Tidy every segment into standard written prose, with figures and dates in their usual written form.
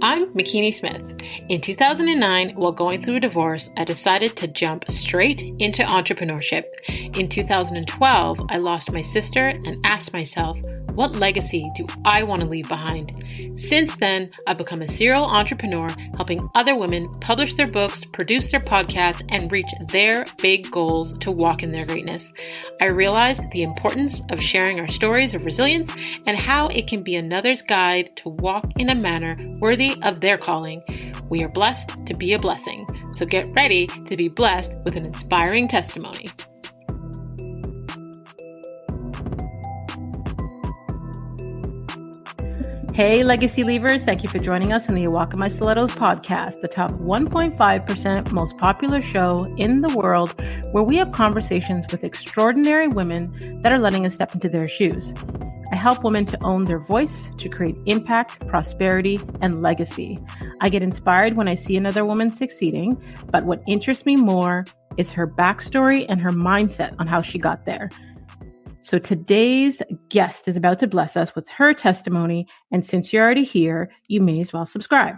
I'm McKinney Smith. In 2009, while going through a divorce, I decided to jump straight into entrepreneurship. In 2012, I lost my sister and asked myself, what legacy do I want to leave behind? Since then, I've become a serial entrepreneur, helping other women publish their books, produce their podcasts, and reach their big goals to walk in their greatness. I realized the importance of sharing our stories of resilience and how it can be another's guide to walk in a manner worthy of their calling. We are blessed to be a blessing, so get ready to be blessed with an inspiring testimony. Hey, Legacy Leavers, thank you for joining us in the Walk in My Stilettos podcast, the top 1.5% most popular show in the world where we have conversations with extraordinary women that are letting us step into their shoes. I help women to own their voice, to create impact, prosperity, and legacy. I get inspired when I see another woman succeeding, but what interests me more is her backstory and her mindset on how she got there. So today's guest is about to bless us with her testimony, and since you're already here, you may as well subscribe.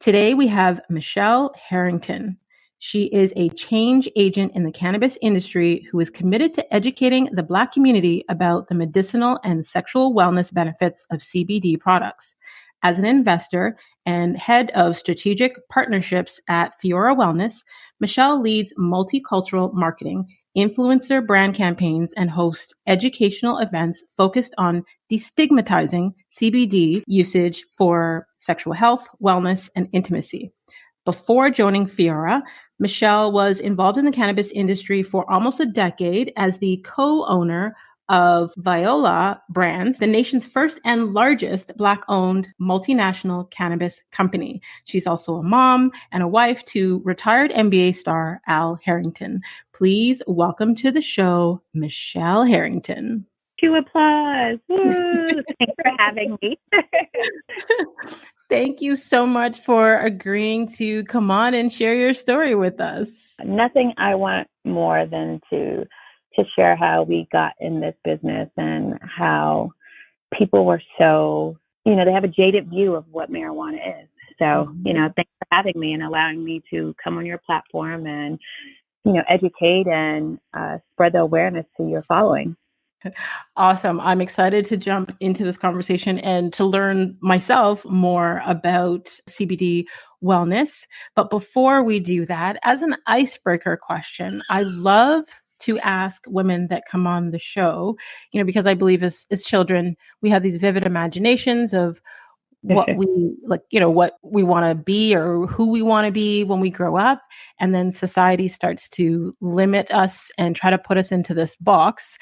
Today we have Michele Harrington. She is a change agent in the cannabis industry who is committed to educating the Black community about the medicinal and sexual wellness benefits of CBD products. As an investor and head of strategic partnerships at Foria Wellness, Michele leads multicultural marketing, influencer brand campaigns, and hosts educational events focused on destigmatizing CBD usage for sexual health, wellness, and intimacy. Before joining Foria, Michele was involved in the cannabis industry for almost a decade as the co-owner of Viola Brands, the nation's first and largest Black-owned multinational cannabis company. She's also a mom and a wife to retired NBA star Al Harrington. Please welcome to the show, Michele Harrington. To applause. Woo. Thanks for having me. Thank you so much for agreeing to come on and share your story with us. Nothing I want more than to share how we got in this business and how people were so, they have a jaded view of what marijuana is. So, thanks for having me and allowing me to come on your platform and, educate and spread the awareness to your following. Awesome. I'm excited to jump into this conversation and to learn myself more about CBD wellness. But before we do that, as an icebreaker question, I love to ask women that come on the show, because I believe as children, we have these vivid imaginations of what we what we want to be or who we want to be when we grow up. And then society starts to limit us and try to put us into this box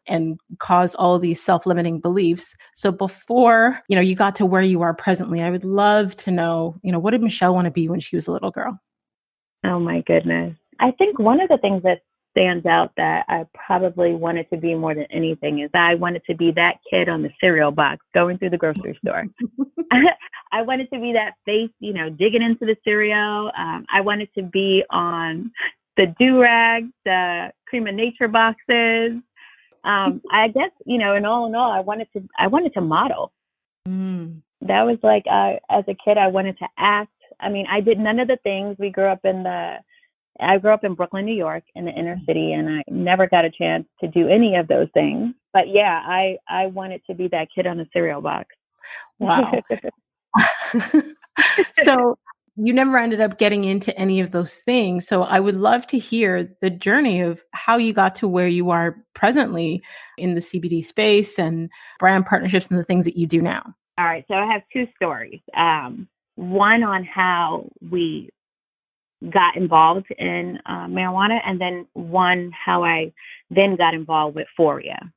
and cause all of these self-limiting beliefs. So before, you got to where you are presently, I would love to know, what did Michele want to be when she was a little girl? Oh my goodness. I think one of the things that stands out that I probably wanted to be more than anything is I wanted to be that kid on the cereal box going through the grocery store. I wanted to be that face, digging into the cereal. I wanted to be on the do-rags, the Cream of Nature boxes. I guess, in all, I wanted to model. That was like, as a kid, I wanted to act. I mean, I did none of the things. I grew up in Brooklyn, New York, in the inner city, and I never got a chance to do any of those things. But yeah, I wanted to be that kid on the cereal box. Wow. So you never ended up getting into any of those things. So I would love to hear the journey of how you got to where you are presently in the CBD space and brand partnerships and the things that you do now. All right. So I have two stories. One on how we got involved in marijuana, and then one how I then got involved with Foria.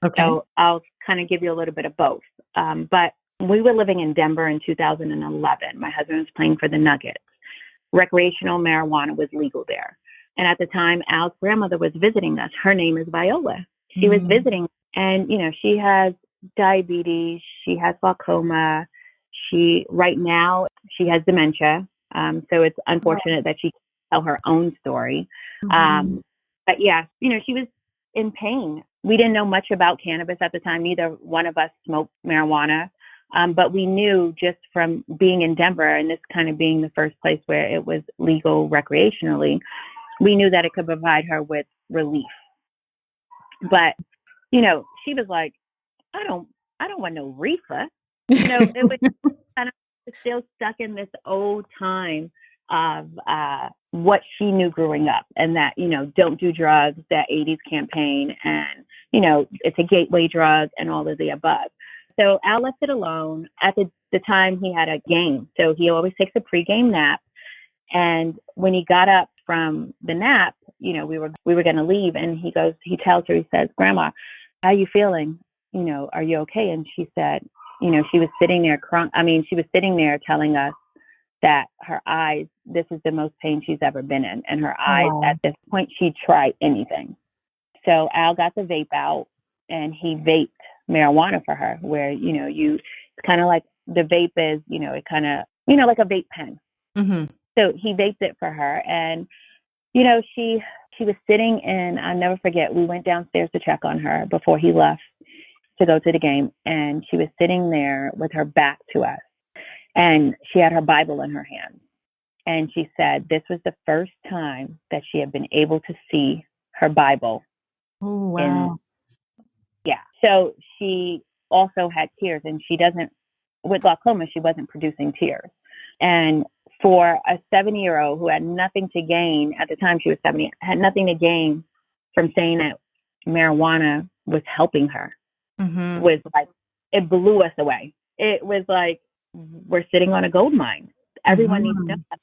Okay. So I'll kind of give you a little bit of both. But we were living in Denver in 2011. My husband was playing for the Nuggets. Recreational marijuana was legal there. And at the time, Al's grandmother was visiting us. Her name is Viola. She was visiting, and, she has diabetes. She has glaucoma. Right now, she has dementia. So it's unfortunate that she can't tell her own story. But yeah, she was in pain. We didn't know much about cannabis at the time. Neither one of us smoked marijuana. But we knew just from being in Denver and this kind of being the first place where it was legal recreationally, we knew that it could provide her with relief. But, she was like, I don't want no reefer. It was kind of still stuck in this old time of what she knew growing up, and that, don't do drugs, that 80s campaign, and, it's a gateway drug and all of the above. So Al left it alone. At the time, he had a game. So he always takes a pregame nap. And when he got up from the nap, we were going to leave. And he tells her, he says, Grandma, how are you feeling? Are you okay? And she said, she was sitting there she was sitting there telling us that her eyes, this is the most pain she's ever been in. And her eyes, at this point, she'd try anything. So Al got the vape out and he vaped marijuana for her, where, it's kind of like the vape is, it kind of, like a vape pen. Mm-hmm. So he vaped it for her. And, she was sitting in, I'll never forget, we went downstairs to check on her before he left to go to the game. And she was sitting there with her back to us. And she had her Bible in her hand. And she said this was the first time that she had been able to see her Bible. Oh, wow. So she also had tears, and with glaucoma, she wasn't producing tears. And for a 70-year-old who had nothing to gain, at the time she was 70, had nothing to gain from saying that marijuana was helping her, mm-hmm. was like, it blew us away. It was like, we're sitting on a gold mine. Everyone needs to know that.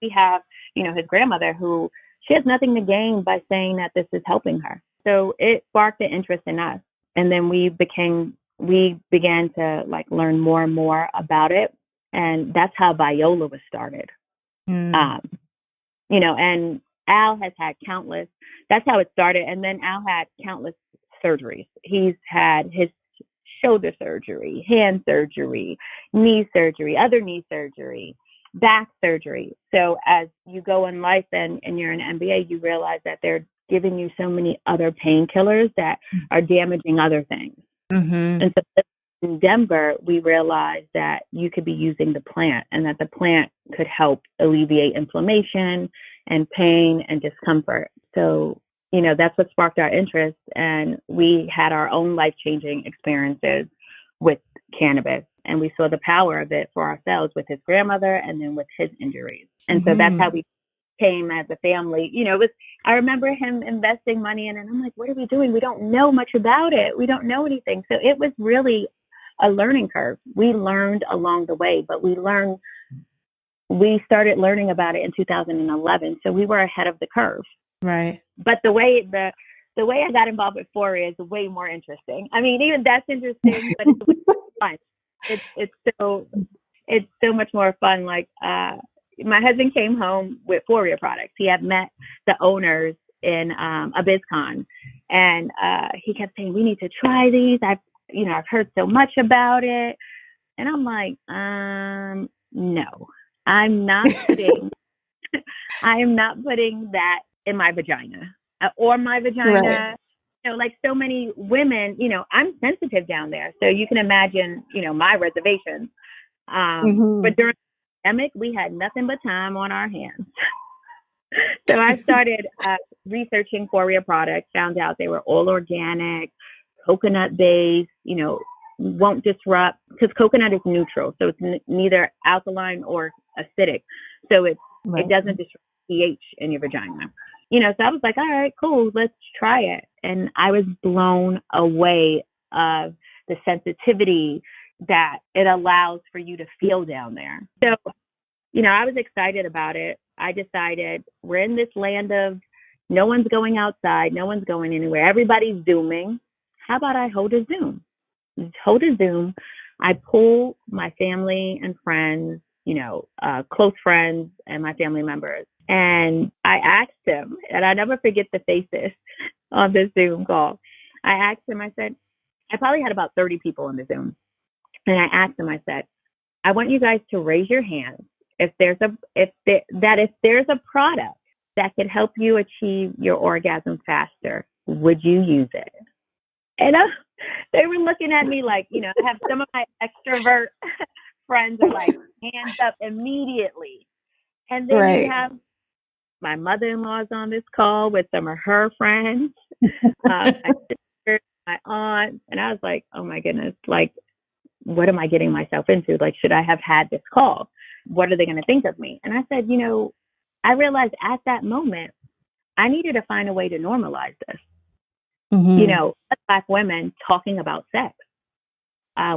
We have, his grandmother, who she has nothing to gain by saying that this is helping her. So it sparked an interest in us. And then we began to learn more and more about it. And that's how Viola was started. And Al has had that's how it started. And then Al had countless surgeries. He's had his shoulder surgery, hand surgery, knee surgery, other knee surgery, back surgery. So as you go in life and you're an MBA, you realize that they're giving you so many other painkillers that are damaging other things. Mm-hmm. And so in Denver, we realized that you could be using the plant, and that the plant could help alleviate inflammation and pain and discomfort. So, that's what sparked our interest. And we had our own life-changing experiences with cannabis. And we saw the power of it for ourselves with his grandmother and then with his injuries. And so that's how we came as a family. I remember him investing money in it, and I'm like, what are we doing? We don't know much about it. We don't know anything. So it was really a learning curve. We learned along the way, but we started learning about it in 2011. So we were ahead of the curve. Right. But the way I got involved with Foria is way more interesting. I mean, even that's interesting, but it's fun. It's so much more fun. My husband came home with Foria products. He had met the owners in a BizCon, and he kept saying, we need to try these. I've heard so much about it. And I'm like, no, I'm not putting that in my vagina or my vagina. Right. Like so many women, I'm sensitive down there. So you can imagine, my reservations. But during the pandemic, we had nothing but time on our hands. So I started researching Foria products, found out they were all organic, coconut based, won't disrupt, because coconut is neutral. So it's neither alkaline or acidic. So it doesn't disrupt pH in your vagina. So I was like, all right, cool, let's try it. And I was blown away of the sensitivity that it allows for you to feel down there. So, I was excited about it. I decided we're in this land of no one's going outside, no one's going anywhere, everybody's Zooming. How about I hold a Zoom? I pull my family and friends, close friends and my family members. And I asked them, and I never forget the faces on this Zoom call. I asked them, I said, I probably had about 30 people on the Zoom. And I asked them, I said, I want you guys to raise your hands if there's a product that could help you achieve your orgasm faster, would you use it? And They were looking at me like, you know, I have some of my extrovert friends are like hands up immediately. And then you Right. have my mother-in-law's on this call with some of her friends, my sister, my aunt. And I was like, oh my goodness, like, what am I getting myself into? Like, should I have had this call? What are they going to think of me? And I said, you know, I realized at that moment, I needed to find a way to normalize this. Mm-hmm. You know, as Black women talking about sex.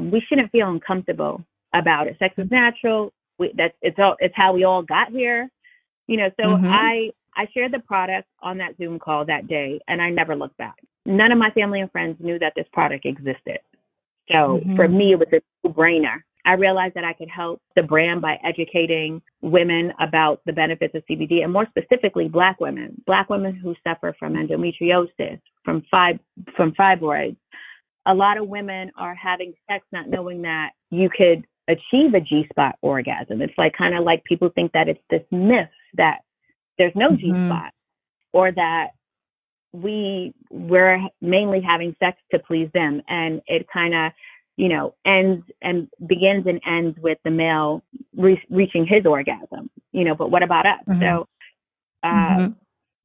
We shouldn't feel uncomfortable about it. Sex is natural. It's how we all got here. You know, so Mm-hmm. I shared the product on that Zoom call that day, and I never looked back. None of my family and friends knew that this product existed. So Mm-hmm. for me, it was a no-brainer. I realized that I could help the brand by educating women about the benefits of CBD, and more specifically, Black women who suffer from endometriosis, from fibroids. A lot of women are having sex not knowing that you could achieve a G-spot orgasm. It's like kind of like people think that it's this myth that there's no G-spot, or that we're mainly having sex to please them. And it kind of, you know, begins and ends with the male reaching his orgasm, you know, but what about us? Mm-hmm. So,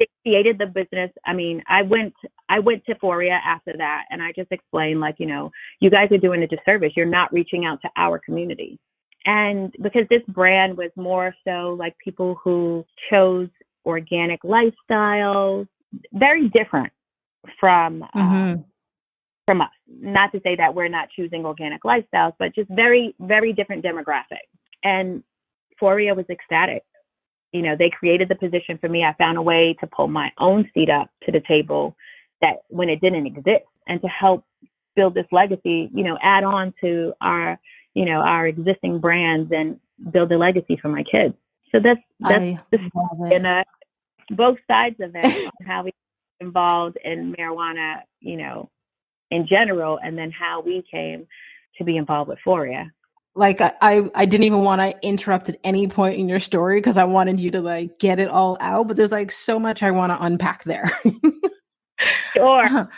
it created the business. I mean, I went to Foria after that, and I just explained, like, you know, you guys are doing a disservice. You're not reaching out to our community. And because this brand was more so like people who chose organic lifestyles, very different from us. Not to say that we're not choosing organic lifestyles, but just very, very different demographic. And Foria was ecstatic. You know, they created the position for me. I found a way to pull my own seat up to the table that when it didn't exist, and to help build this legacy, you know, add on to our, you know, our existing brands and build a legacy for my kids. So that's both sides of it, on how we get involved in marijuana, you know, in general, and then how we came to be involved with Foria. Like I didn't even want to interrupt at any point in your story because I wanted you to like get it all out, but there's like so much I want to unpack there. Sure.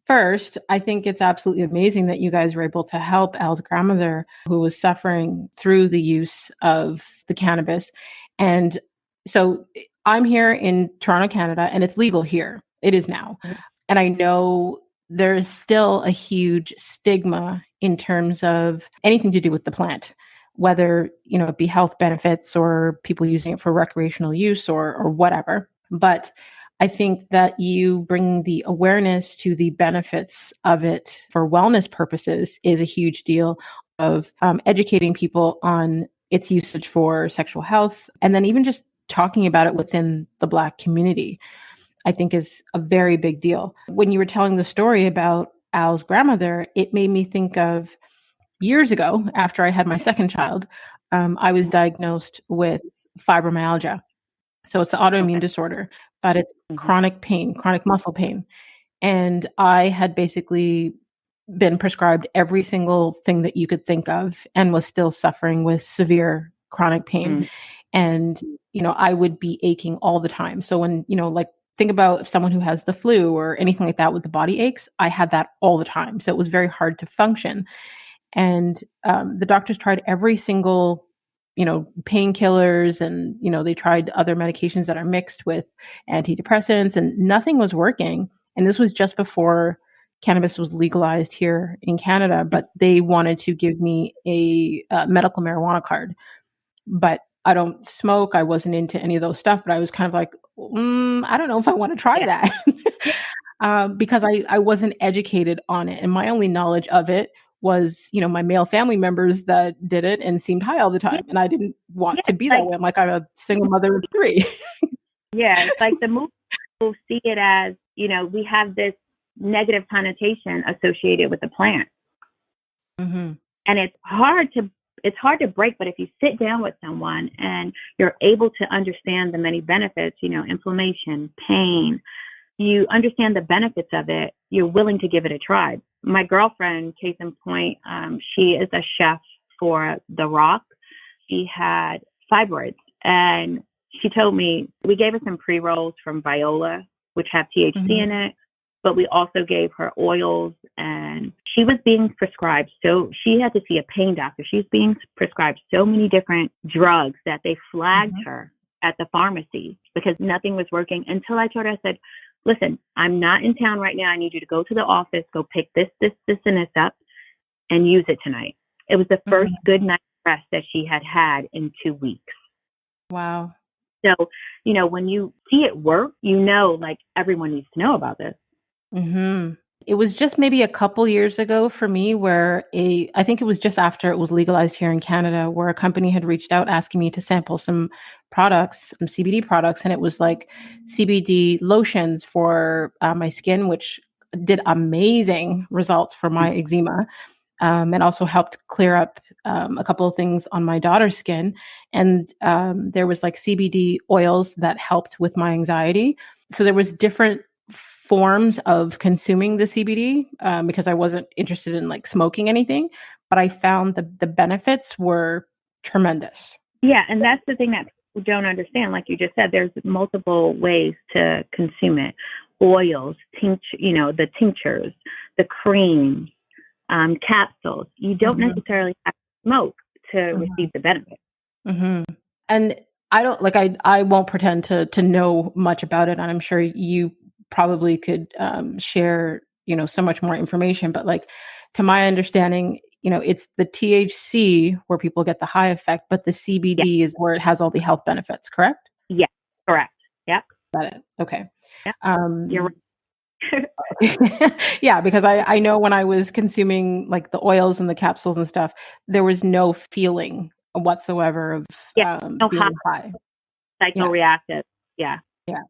First, I think it's absolutely amazing that you guys were able to help Al's grandmother who was suffering through the use of the cannabis. And so I'm here in Toronto, Canada, and it's legal here. It is now. Mm-hmm. And I know there is still a huge stigma in terms of anything to do with the plant, whether, you know, it be health benefits or people using it for recreational use or whatever. But I think that you bring the awareness to the benefits of it for wellness purposes is a huge deal of educating people on its usage for sexual health. And then even just talking about it within the Black community, I think is a very big deal. When you were telling the story about Al's grandmother, it made me think of years ago, after I had my second child, I was diagnosed with fibromyalgia. So it's an autoimmune disorder, but it's chronic pain, chronic muscle pain. And I had basically been prescribed every single thing that you could think of and was still suffering with severe chronic pain. And, you know, I would be aching all the time. So when, you know, like, think about if someone who has the flu or anything like that with the body aches, I had that all the time. So it was very hard to function. And the doctors tried every single, you know, painkillers, and, you know, they tried other medications that are mixed with antidepressants, and nothing was working. And this was just before cannabis was legalized here in Canada, but they wanted to give me a medical marijuana card. But I don't smoke. I wasn't into any of those stuff, but I was kind of like, I don't know if I want to try that because I wasn't educated on it. And my only knowledge of it was, you know, my male family members that did it and seemed high all the time. And I didn't want to be that way. I'm like, I'm a single mother of 3. Yeah. It's like the movie people see it as, you know, we have this negative connotation associated with the plant. And it's hard to break, but if you sit down with someone and you're able to understand the many benefits, you know, inflammation, pain, you understand the benefits of it, you're willing to give it a try. My girlfriend, case in point, she is a chef for The Rock. She had fibroids, and she told me, we gave her some pre-rolls from Viola, which have THC in it. but we also gave her oils, and she was being prescribed. So she had to see a pain doctor. She's being prescribed so many different drugs that they flagged her at the pharmacy because nothing was working until I told her, I said, listen, I'm not in town right now. I need you to go to the office, go pick this, and this up and use it tonight. It was the first good night's rest that she had had in 2 weeks. Wow. So, you know, when you see it work, you know, like everyone needs to know about this. Mm-hmm. It was just maybe a couple years ago for me where I think it was just after it was legalized here in Canada, where a company had reached out asking me to sample some products, some CBD products. And it was like CBD lotions for my skin, which did amazing results for my eczema. And also helped clear up a couple of things on my daughter's skin. And there was like CBD oils that helped with my anxiety. So there was different forms of consuming the CBD because I wasn't interested in like smoking anything, but I found the benefits were tremendous. Yeah, and that's the thing that people don't understand. Like you just said, there's multiple ways to consume it. Oils, the tinctures, the creams, capsules. You don't necessarily have to smoke to receive the benefit. Mm-hmm. And I don't like I won't pretend to know much about it, and I'm sure you probably could share so much more information. But like to my understanding, it's the THC where people get the high effect, but the CBD is where it has all the health benefits. Correct? Yeah, correct. Yep. Got it. Okay. Yep. You're right. Yeah, because I know when I was consuming like the oils and the capsules and stuff, there was no feeling whatsoever of being high. Psychoreactive. Yeah. Yeah.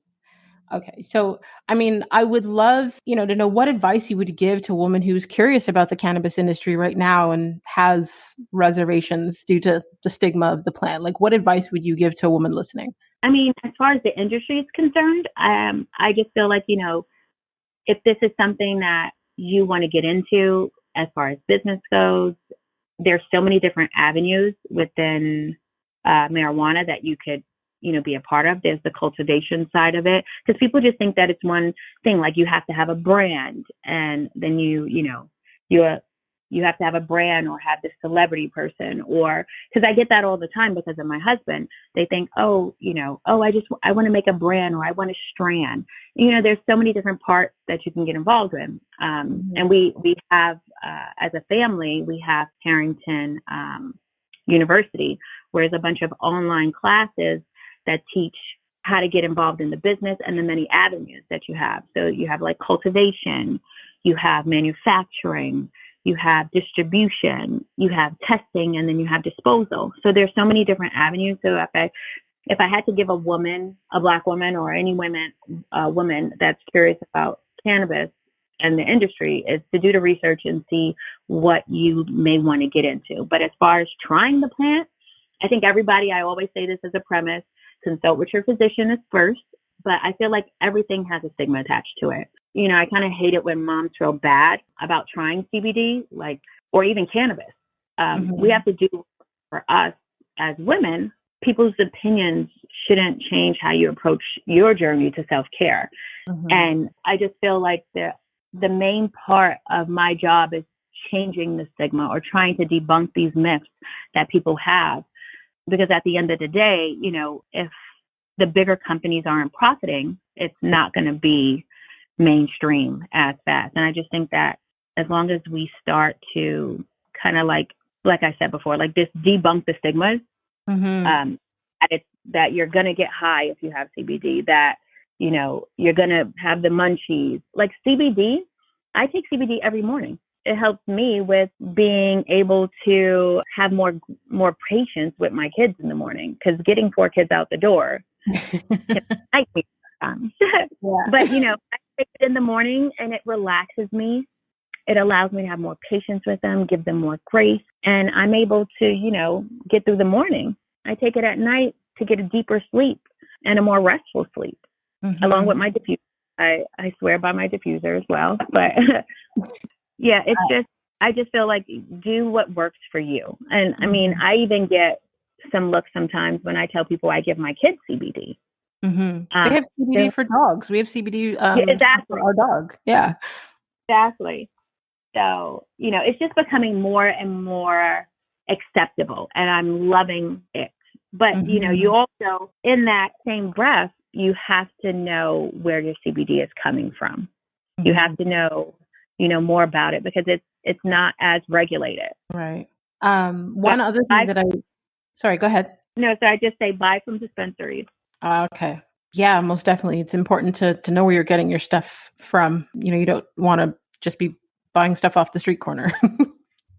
Okay. So, I mean, I would love, to know what advice you would give to a woman who's curious about the cannabis industry right now and has reservations due to the stigma of the plant. Like, what advice would you give to a woman listening? I mean, as far as the industry is concerned, I just feel like, if this is something that you want to get into as far as business goes, there's so many different avenues within marijuana that you could, be a part of. There's the cultivation side of it, because people just think that it's one thing. Like you have to have a brand, and then you have to have a brand or have this celebrity person, or because I get that all the time because of my husband. They think, I want to make a brand, or I want a strand. There's so many different parts that you can get involved in. And we have, as a family, we have Harrington University, where there's a bunch of online classes that teach how to get involved in the business and the many avenues that you have. So you have like cultivation, you have manufacturing, you have distribution, you have testing, and then you have disposal. So there's so many different avenues. So if I had to give a Black woman, or any woman that's curious about cannabis and the industry, is to do the research and see what you may want to get into. But as far as trying the plant, I think I always say this as a premise, consult with your physician first. But I feel like everything has a stigma attached to it. I kind of hate it when moms feel bad about trying CBD, or even cannabis. We have to do for us as women. People's opinions shouldn't change how you approach your journey to self-care. And I just feel like the main part of my job is changing the stigma, or trying to debunk these myths that people have. Because at the end of the day, if the bigger companies aren't profiting, it's not going to be mainstream as fast. And I just think that as long as we start to kind of like I said before, like just debunk the stigmas, that you're going to get high if you have CBD, that, you're going to have the munchies. Like CBD, I take CBD every morning. It helps me with being able to have more patience with my kids in the morning, because getting 4 kids out the door can night me sometimes. But, I take it in the morning and it relaxes me. It allows me to have more patience with them, give them more grace, and I'm able to, get through the morning. I take it at night to get a deeper sleep and a more restful sleep, along with my diffuser. I swear by my diffuser as well. But yeah, I just feel like do what works for you. And I mean, I even get some looks sometimes when I tell people I give my kids CBD. They Um, have CBD so, for dogs. We have CBD yeah, stuff for exactly, our dog. Yeah. exactly. So, it's just becoming more and more acceptable, and I'm loving it. But, you Hmm. also, in that same breath, you have to know where your CBD is coming from. You Hmm. have to know, more about it, because it's not as regulated. Right. But One other thing I, that sorry, go ahead. no, so I just say buy from dispensaries. Okay. Yeah, most definitely. It's important to know where you're getting your stuff from. You don't want to just be buying stuff off the street corner.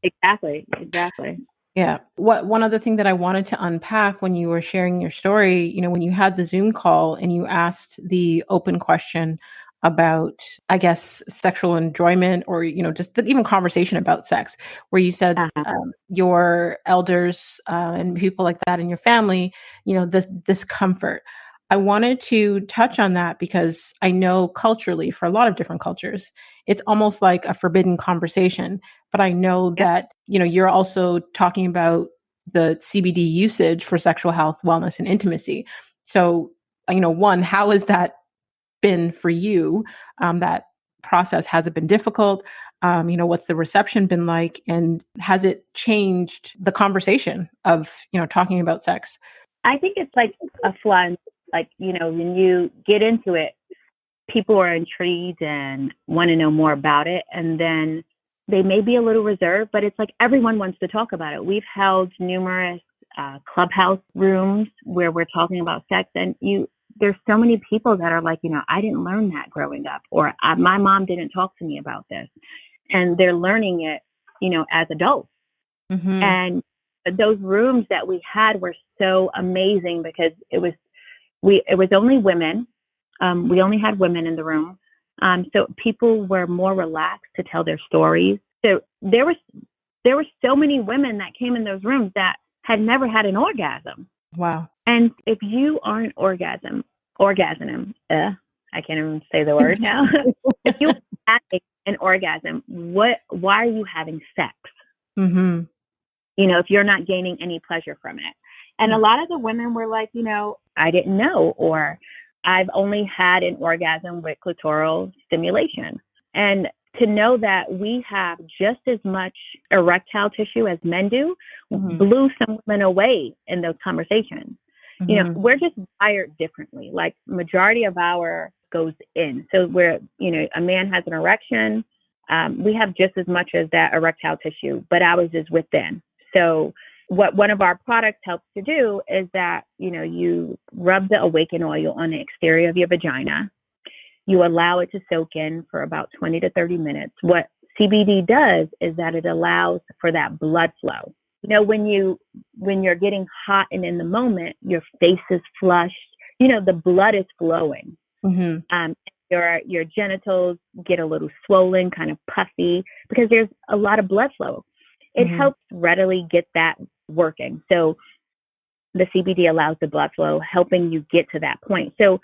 Exactly, exactly. Yeah. One other thing that I wanted to unpack when you were sharing your story, when you had the Zoom call and you asked the open question about, I guess, sexual enjoyment, or, just even conversation about sex, where you said Uh-huh. your elders and people like that in your family, this discomfort. I wanted to touch on that because I know culturally, for a lot of different cultures, it's almost like a forbidden conversation. But I know Yep. that, you're also talking about the CBD usage for sexual health, wellness, and intimacy. So, one, how has that been for you? That process, has it been difficult? What's the reception been like? And has it changed the conversation of, talking about sex? I think it's like a fun, like, when you get into it, people are intrigued and want to know more about it. And then they may be a little reserved, but it's like everyone wants to talk about it. We've held numerous clubhouse rooms where we're talking about sex, and there's so many people that are like, I didn't learn that growing up, or my mom didn't talk to me about this, and they're learning it, as adults. Mm-hmm. And those rooms that we had were so amazing, because it was only women. We only had women in the room. So people were more relaxed to tell their stories. So there were so many women that came in those rooms that had never had an orgasm. Wow. And if you aren't orgasm, I can't even say the word now. If you are having an orgasm, why are you having sex? Mm-hmm. If you're not gaining any pleasure from it. And a lot of the women were like, I didn't know, or I've only had an orgasm with clitoral stimulation. And to know that we have just as much erectile tissue as men do Mm-hmm. blew some women away in those conversations. Mm-hmm. We're just wired differently. Like, majority of our goes in. So where, a man has an erection, we have just as much as that erectile tissue, but ours is within. So what one of our products helps to do is that, you rub the awaken oil on the exterior of your vagina. You allow it to soak in for about 20 to 30 minutes. What CBD does is that it allows for that blood flow. When you're getting hot and in the moment, your face is flushed, the blood is flowing. Mm-hmm. Your genitals get a little swollen, kind of puffy, because there's a lot of blood flow. It Mm-hmm. helps readily get that working. So the CBD allows the blood flow, helping you get to that point. So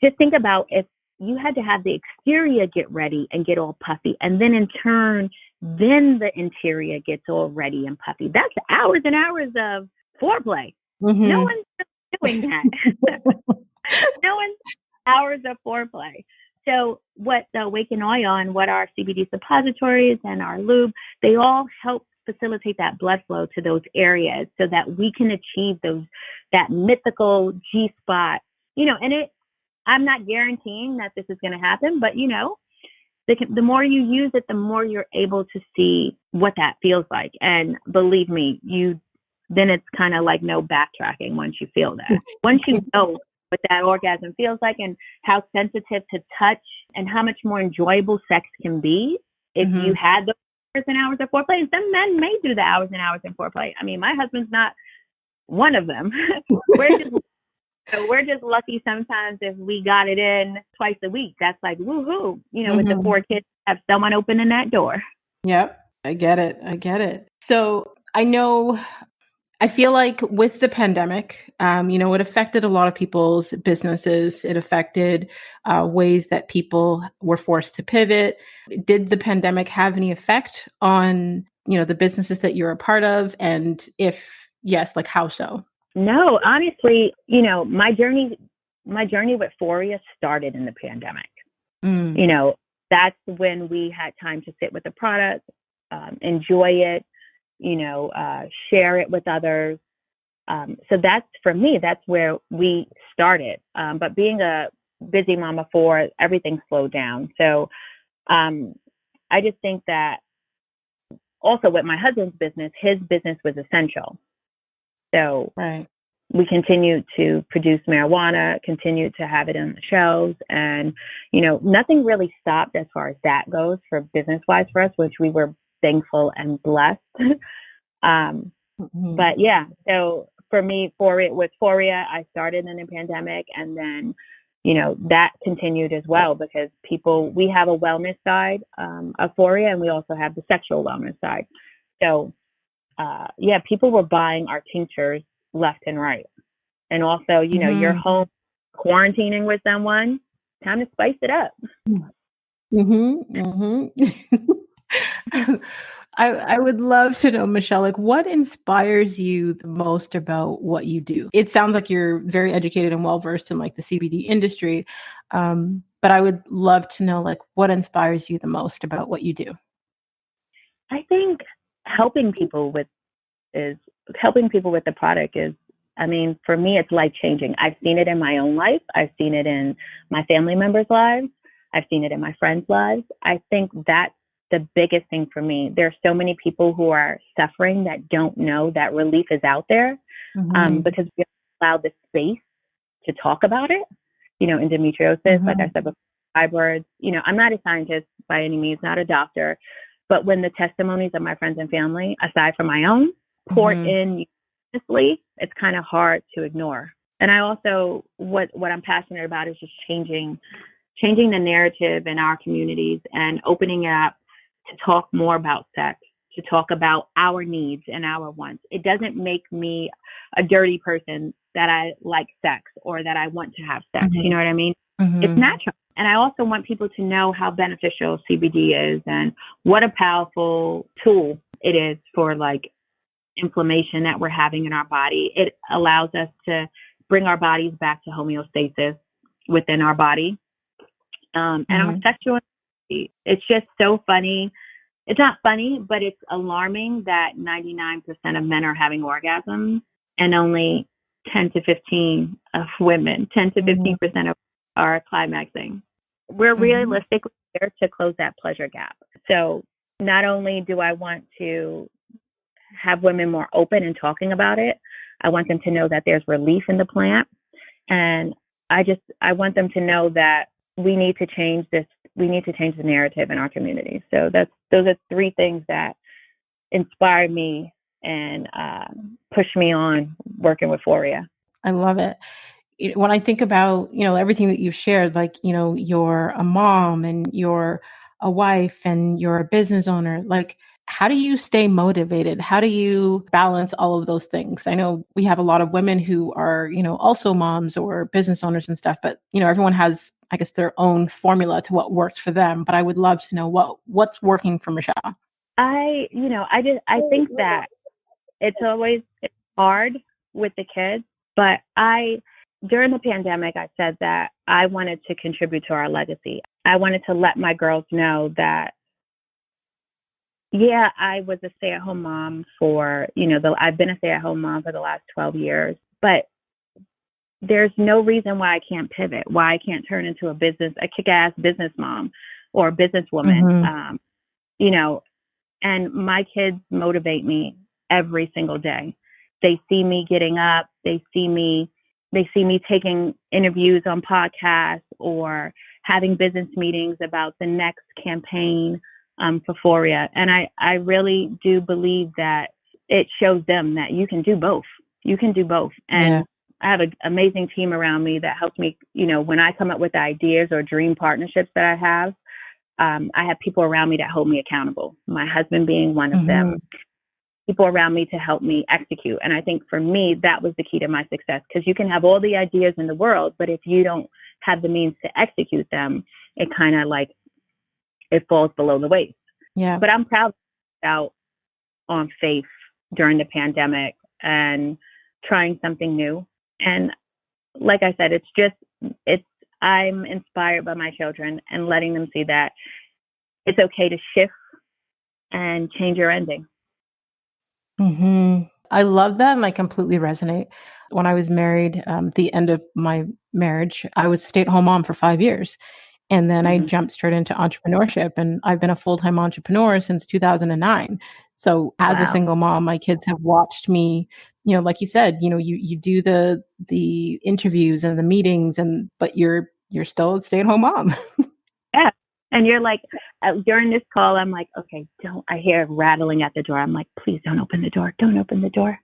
just think about if you had to have the exterior get ready and get all puffy, and then in turn, then the interior gets all ready and puffy. That's hours and hours of foreplay. No Mm-hmm. one's doing that. No one's hours of foreplay. So what the Awaken Oil and what our CBD suppositories and our lube, they all help facilitate that blood flow to those areas so that we can achieve that mythical G spot, and I'm not guaranteeing that this is going to happen, but the more you use it, the more you're able to see what that feels like. And believe me, then it's kind of like no backtracking once you feel that. Once you know what that orgasm feels like and how sensitive to touch and how much more enjoyable sex can be if Mm-hmm. you had those hours and hours of foreplay. And some men may do the hours and hours of foreplay. I mean, my husband's not one of them. We're just lucky sometimes if we got it in twice a week. That's like woohoo, with the 4 kids, have someone opening that door. Yep. I get it. I get it. So I feel like with the pandemic, it affected a lot of people's businesses. It affected ways that people were forced to pivot. Did the pandemic have any effect on, the businesses that you're a part of? And if yes, like how so? No, honestly, my journey my journey with Foria started in the pandemic. Mm. You know, that's when we had time to sit with the product, enjoy it, you know, share it with others. So that's, for me, that's where we started. But being a busy mom of four, everything slowed down. So I just think that also with my husband's business, his business was essential. So Right. we continued to produce marijuana, continued to have it on the shelves. And, you know, nothing really stopped as far as that goes for business-wise for us, which we were thankful and blessed. But yeah, so for me, with Foria, I started in the pandemic, and then, you know, that continued as well because we have a wellness side of Foria, and we also have the sexual wellness side. So, yeah, people were buying our tinctures left and right. And also, you know, you're home quarantining with someone, time to spice it up. I would love to know, Michele, like what inspires you the most about what you do? It sounds like you're very educated and well-versed in like the CBD industry. But I would love to know like what inspires you the most about what you do. I think helping people with the product is, I mean, for me, it's life-changing. I've seen it in my own life. I've seen it in my family members' lives. I've seen it in my friends' lives. I think that's the biggest thing for me. There are so many people who are suffering that don't know that relief is out there because we allow the space to talk about it. You know, endometriosis, like I said before, fibroids. You know, I'm not a scientist by any means, not a doctor, but when the testimonies of my friends and family, aside from my own, pour in honestly, it's kind of hard to ignore. And I also, what I'm passionate about is just changing the narrative in our communities and opening it up to talk more about sex, to talk about our needs and our wants. It doesn't make me a dirty person that I like sex or that I want to have sex. You know what I mean? It's natural. And I also want people to know how beneficial CBD is and what a powerful tool it is for like inflammation that we're having in our body. It allows us to bring our bodies back to homeostasis within our body. And our sexual, it's just so funny. It's not funny, but it's alarming that 99% of men are having orgasms and only 10 to 15 of women, 10 to 15% are climaxing. We're realistically there to close that pleasure gap. So not only do I want to have women more open and talking about it, I want them to know that there's relief in the plant. And I want them to know that we need to change this. We need to change the narrative in our community. So those are three things that inspire me and push me on working with Foria. I love it. When I think about, you know, everything that you've shared, like, you know, you're a mom and you're a wife and you're a business owner, like, how do you stay motivated? How do you balance all of those things? I know we have a lot of women who are, you know, also moms or business owners and stuff, but, you know, everyone has, I guess, their own formula to what works for them. But I would love to know what's working for Michele. I think that it's hard with the kids, but during the pandemic, I said that I wanted to contribute to our legacy. I wanted to let my girls know that, yeah, I was a stay-at-home mom I've been a stay-at-home mom for the last 12 years, but there's no reason why I can't pivot, why I can't turn into a kick-ass business mom or a businesswoman, you know, and my kids motivate me every single day. They see me getting up, they see me taking interviews on podcasts or having business meetings about the next campaign for Foria. And I really do believe that it shows them that you can do both. You can do both. And I have an amazing team around me that helps me, you know, when I come up with ideas or dream partnerships that I have people around me that hold me accountable, my husband being one of them, people around me to help me execute. And I think for me, that was the key to my success, because you can have all the ideas in the world, but if you don't have the means to execute them, it kind of like, it falls below the waist. Yeah. But I'm proud out on faith during the pandemic and trying something new. And like I said, I'm inspired by my children and letting them see that it's okay to shift and change your ending. Mm-hmm. I love that. And I completely resonate. When I was married, the end of my marriage, I was a stay-at-home mom for 5 years. And then I jumped straight into entrepreneurship. And I've been a full-time entrepreneur since 2009. So as a single mom, my kids have watched me, like you said, you do the interviews and the meetings, but you're still a stay-at-home mom. Yeah. And you're like, during this call, I'm like, okay, I hear rattling at the door. I'm like, please don't open the door. Don't open the door.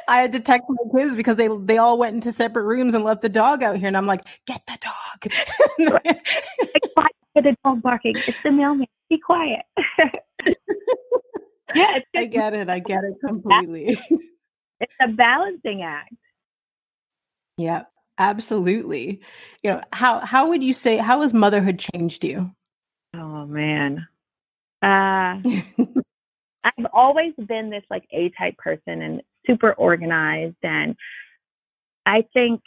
I had to text my kids because they all went into separate rooms and left the dog out here. And I'm like, get the dog. Quiet for the dog barking. It's the mailman. Be quiet. Yeah. I get it completely. It's a balancing act. Yeah, absolutely. How would you say, how has motherhood changed you? Oh man. I've always been this like A-type person and super organized. And I think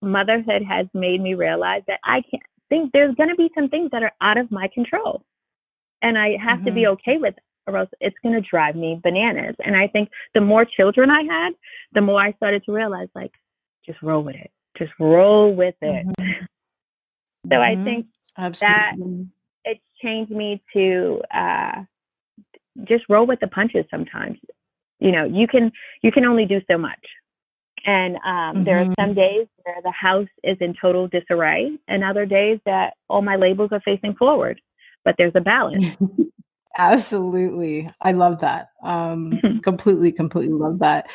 motherhood has made me realize that I can't think there's going to be some things that are out of my control. And I have to be okay with it, or else it's going to drive me bananas. And I think the more children I had, the more I started to realize, like, just roll with it. Just roll with it. So I think that it's changed me to just roll with the punches sometimes. You can only do so much. And there are some days where the house is in total disarray, and other days that all my labels are facing forward. But there's a balance. Absolutely. I love that. Completely love that.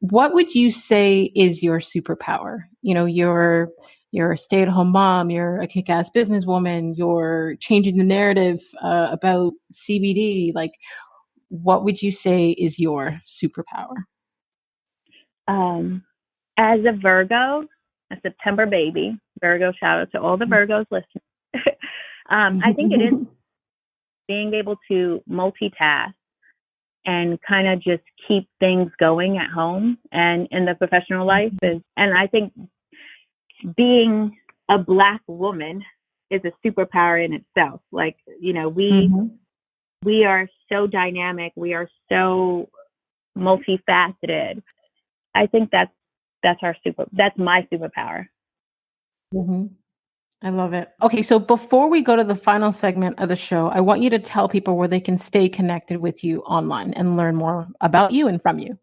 What would you say is your superpower? You're a stay-at-home mom, you're a kick-ass businesswoman, you're changing the narrative about CBD. Like, what would you say is your superpower? As a Virgo, a September baby, Virgo, shout out to all the Virgos listening. I think it is being able to multitask and kind of just keep things going at home and in the professional life and I think being a Black woman is a superpower in itself. Like, we are so dynamic. We are so multifaceted. I think that's my superpower. I love it. Okay, so before we go to the final segment of the show, I want you to tell people where they can stay connected with you online and learn more about you and from you.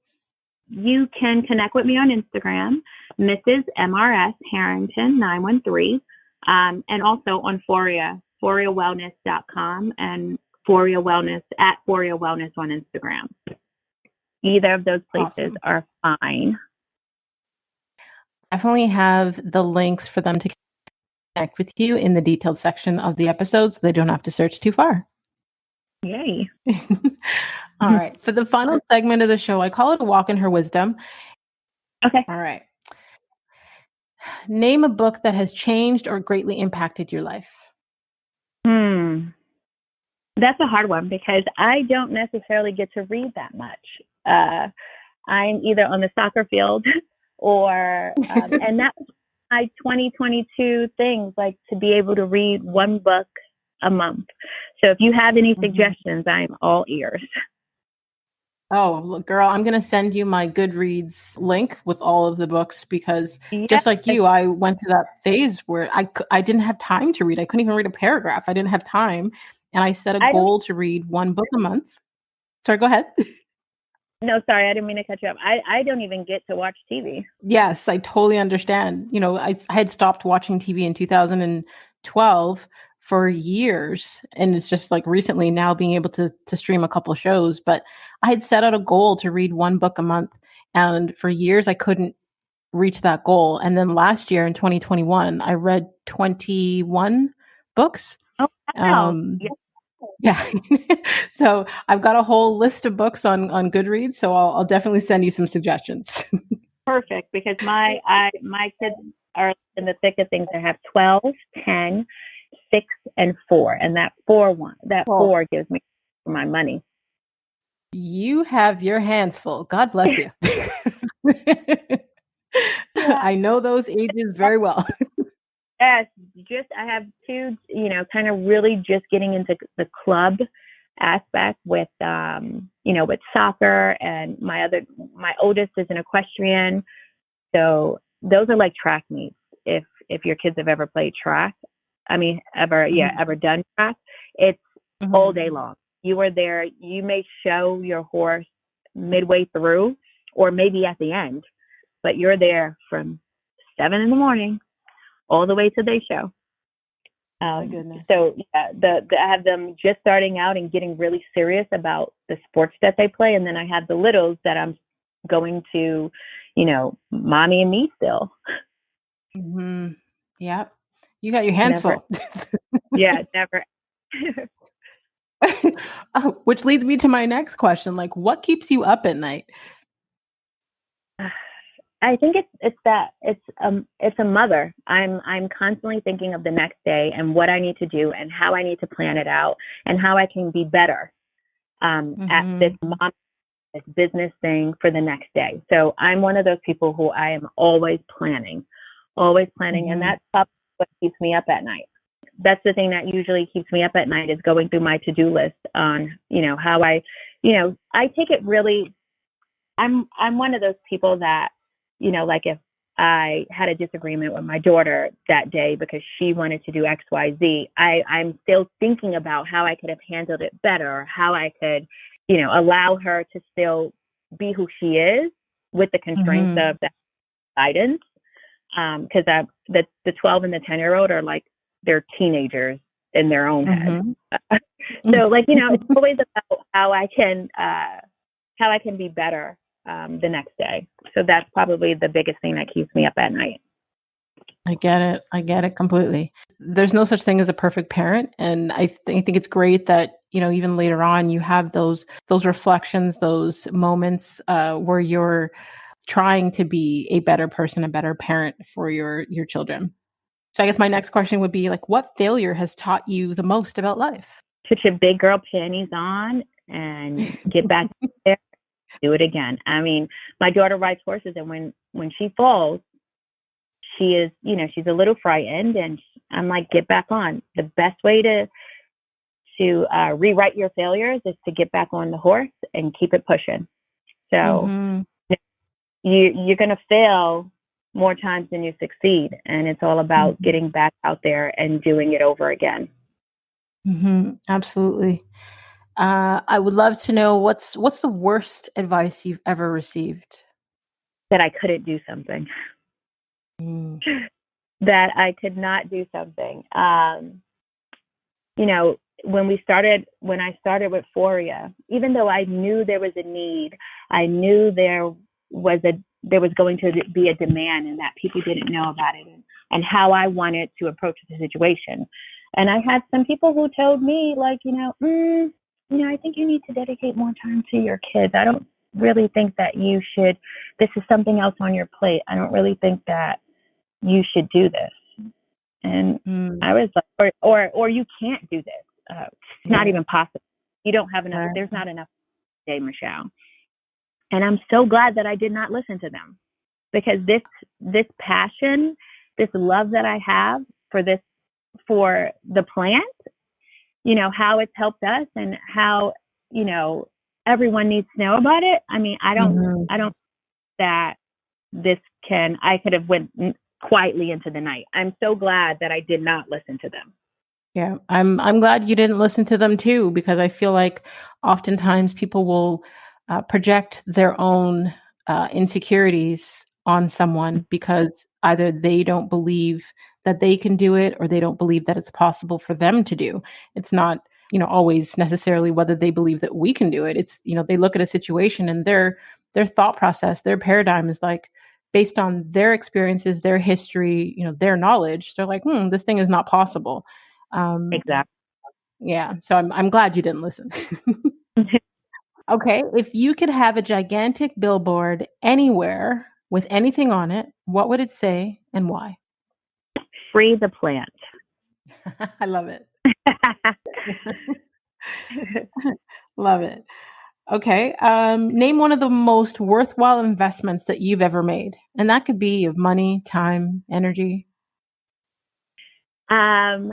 You can connect with me on Instagram, Mrs. MRS Harrington 913, and also on ForiaWellness.com and Foria Wellness at Foria Wellness on Instagram. Either of those places are fine. Definitely have the links for them to connect with you in the detailed section of the episode, so they don't have to search too far. Yay. All right. For the final segment of the show, I call it a walk in her wisdom. Okay. All right. Name a book that has changed or greatly impacted your life. That's a hard one because I don't necessarily get to read that much. I'm either on the soccer field or, and that's my 2022 things, like to be able to read one book a month. So if you have any suggestions, I'm all ears. Oh, look, girl, I'm going to send you my Goodreads link with all of the books because just like you, I went through that phase where I didn't have time to read. I couldn't even read a paragraph. I didn't have time. And I set a goal to read one book a month. Sorry, go ahead. No, sorry, I didn't mean to cut you up. I don't even get to watch TV. Yes, I totally understand. I had stopped watching TV in 2012 for years. And it's just like recently now being able to stream a couple of shows. But I had set out a goal to read one book a month. And for years, I couldn't reach that goal. And then last year in 2021, I read 21 books. Oh, wow. Yeah. So I've got a whole list of books on Goodreads. So I'll definitely send you some suggestions. Perfect. Because my kids are in the thick of things. I have 12, 10, 6, and 4. And that 4 gives me my money. You have your hands full. God bless you. I know those ages very well. Yes, I have two, kind of really just getting into the club aspect with, with soccer, and my oldest is an equestrian. So those are like track meets. If your kids have ever played track, ever done track, it's all day long. You are there. You may show your horse midway through or maybe at the end, but you're there from 7 a.m. all the way to the show. My goodness. So I have them just starting out and getting really serious about the sports that they play. And then I have the littles that I'm going to, mommy and me still. Mm-hmm. Yep. You got your hands full. Yeah, never. Which leads me to my next question. Like, what keeps you up at night? I think it's a mother. I'm constantly thinking of the next day and what I need to do and how I need to plan it out and how I can be better at this business thing for the next day. So I'm one of those people who I am always planning, and that's probably what keeps me up at night. That's the thing that usually keeps me up at night, is going through my to-do list on, how I take it really. I'm one of those people that, like if I had a disagreement with my daughter that day because she wanted to do X, Y, Z, I'm still thinking about how I could have handled it better, how I could, allow her to still be who she is with the constraints of that guidance. Because the 12 and the 10-year-old are like, they're teenagers in their own head. So it's always about how I can be better the next day. So that's probably the biggest thing that keeps me up at night. I get it completely. There's no such thing as a perfect parent. And I think it's great that, even later on you have those reflections, those moments where you're trying to be a better person, a better parent for your children. So I guess my next question would be, like, what failure has taught you the most about life? Put your big girl panties on and get back there, do it again. I mean, my daughter rides horses, and when she falls, she is, she's a little frightened, and I'm like, get back on. The best way to rewrite your failures is to get back on the horse and keep it pushing. So you're going to fail more times than you succeed. And it's all about getting back out there and doing it over again. Absolutely. I would love to know what's the worst advice you've ever received? That I couldn't do something. That I could not do something. When I started with Foria, even though I knew there was a need, I knew there was going to be a demand and that people didn't know about it, and how I wanted to approach the situation. And I had some people who told me, like, I think you need to dedicate more time to your kids. I don't really think that you should. This is something else on your plate. I don't really think that you should do this. And I was like, or you can't do this. It's not even possible. You don't have enough. There's not enough today, Michelle. And I'm so glad that I did not listen to them, because this passion, this love that I have for the plant, how it's helped us and how, everyone needs to know about it. I mean, I don't that I could have went quietly into the night. I'm so glad that I did not listen to them. Yeah, I'm glad you didn't listen to them too, because I feel like oftentimes people will project their own insecurities on someone because either they don't believe that they can do it or they don't believe that it's possible for them to do. It's not, always necessarily whether they believe that we can do it. It's, they look at a situation and their thought process, their paradigm is like, based on their experiences, their history, their knowledge. They're like, this thing is not possible. Exactly. Yeah. So I'm glad you didn't listen. Okay. If you could have a gigantic billboard anywhere with anything on it, what would it say and why? Free the plant. I love it. Love it. Okay. Name one of the most worthwhile investments that you've ever made. And that could be of money, time, energy. Um,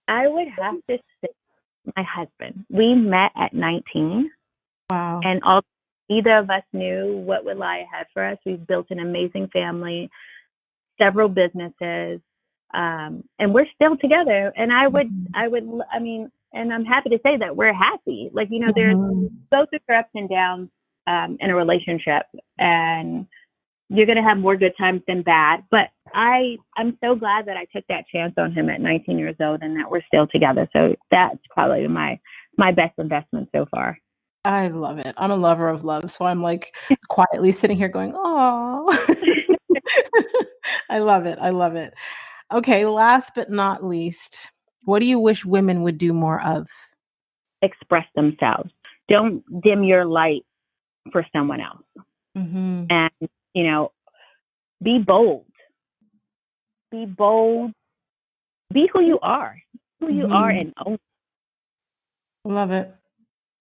I would have to say my husband. We met at 19, Wow. and neither of us knew what would lie ahead for us. We've built an amazing family, several businesses, and we're still together. And I mean, and I'm happy to say that we're happy. Like, there's both the ups and downs in a relationship, and you're going to have more good times than bad. But I'm so glad that I took that chance on him at 19 years old and that we're still together. So that's probably my best investment so far. I love it. I'm a lover of love. So I'm like quietly sitting here going, oh, I love it. I love it. Okay. Last but not least, what do you wish women would do more of? Express themselves. Don't dim your light for someone else. Mm-hmm. And, be bold. Be bold. Be who you are. And own. Love it.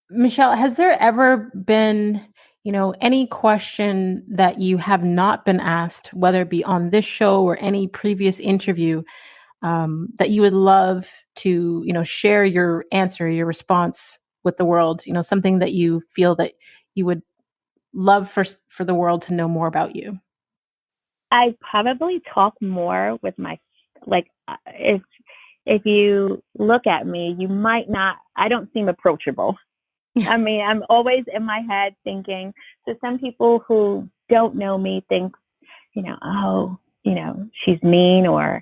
Michele, has there ever been, any question that you have not been asked, whether it be on this show or any previous interview, that you would love to, share your answer, your response with the world, something that you feel that you would love for the world to know more about you? I probably talk more with if you look at me, you might not, I don't seem approachable. I mean, I'm always in my head thinking, so some people who don't know me think, oh, she's mean, or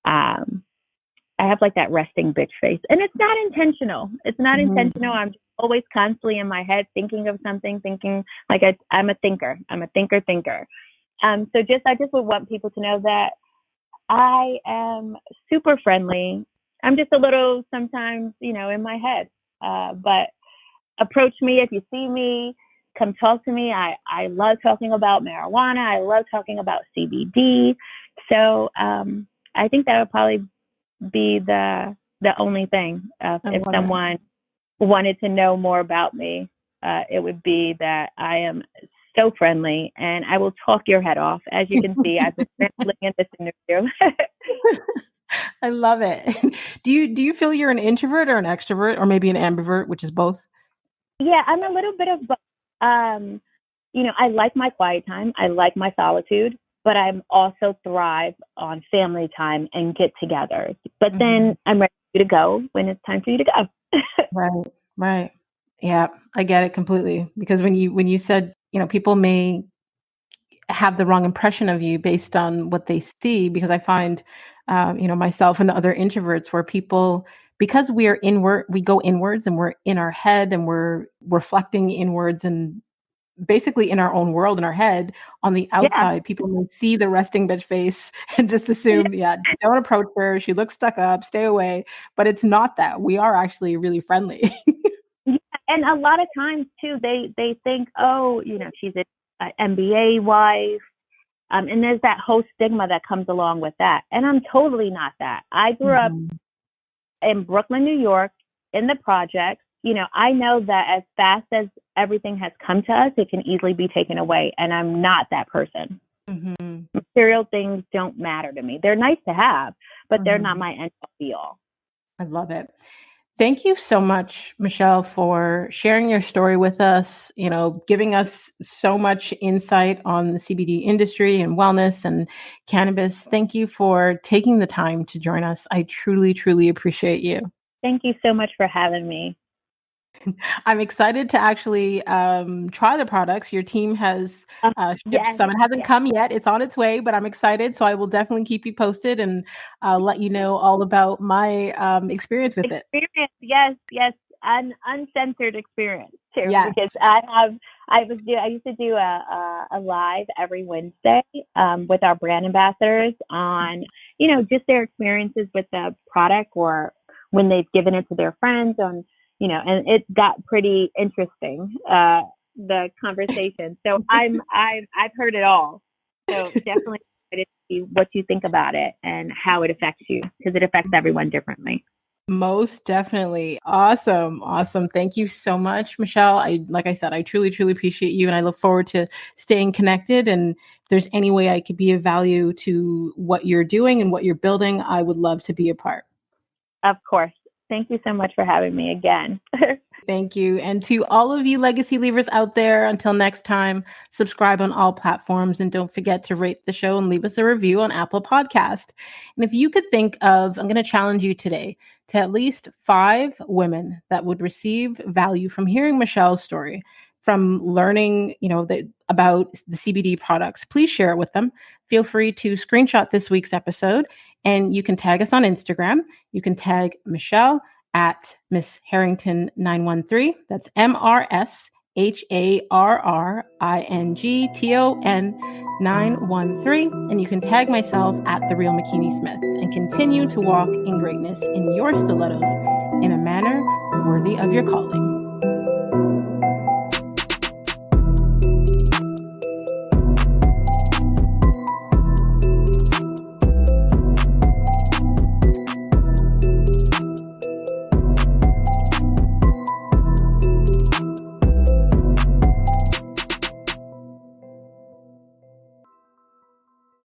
I have like that resting bitch face. And it's not intentional. It's not intentional. I'm always constantly in my head thinking of something, thinking like I'm a thinker. I'm a thinker. So I just would want people to know that I am super friendly. I'm just a little sometimes, in my head. But approach me if you see me. Come talk to me. I love talking about marijuana. I love talking about CBD. So I think that would probably be the only thing. If someone wanted to know more about me, it would be that I am so friendly and I will talk your head off. As you can see, I've been rambling in this interview. I love it. Do you feel you're an introvert or an extrovert, or maybe an ambivert, which is both? Yeah, I'm a little bit of both. I like my quiet time. I like my solitude, but I'm also thrive on family time and get-togethers. But then I'm ready to go when it's time for you to go. Right. Yeah, I get it completely. Because when you said, people may have the wrong impression of you based on what they see, because I find, myself and other introverts where people, because we go inwards and we're in our head and we're reflecting inwards and basically in our own world, in our head, on the outside, people may see the resting bitch face and just assume, don't approach her. She looks stuck up, stay away. But it's not that. We are actually really friendly. Yeah, and a lot of times too, they think, oh, she's an MBA wife. And there's that whole stigma that comes along with that. And I'm totally not that. I grew up in Brooklyn, New York, in the projects. I know that as fast as everything has come to us, it can easily be taken away. And I'm not that person. Material things don't matter to me. They're nice to have, but they're not my end all be all. I love it. Thank you so much, Michele, for sharing your story with us, giving us so much insight on the CBD industry and wellness and cannabis. Thank you for taking the time to join us. I truly, truly appreciate you. Thank you so much for having me. I'm excited to actually try the products. Your team has shipped some. It hasn't come yet. It's on its way, but I'm excited. So I will definitely keep you posted and let you know all about my experience with it. Yes. An uncensored experience too, because I used to do a live every Wednesday with our brand ambassadors on, just their experiences with the product or when they've given it to their friends on, and it got pretty interesting, the conversation. So I've heard it all. So definitely excited to see what you think about it and how it affects you, because it affects everyone differently. Most definitely. Awesome. Awesome. Thank you so much, Michele. Like I said, I truly, truly appreciate you. And I look forward to staying connected. And if there's any way I could be of value to what you're doing and what you're building, I would love to be a part. Of course. Thank you so much for having me again. Thank you. And to all of you legacy leavers out there, until next time, subscribe on all platforms and don't forget to rate the show and leave us a review on Apple Podcast. And if you could think of, I'm going to challenge you today to at least 5 women that would receive value from hearing Michele's story, from learning, about the CBD products, please share it with them. Feel free to screenshot this week's episode and you can tag us on Instagram. You can tag Michele at Miss Harrington 913. That's MRSHARRINGTON 913. And you can tag myself at The Real McKinney Smith and continue to walk in greatness in your stilettos in a manner worthy of your calling.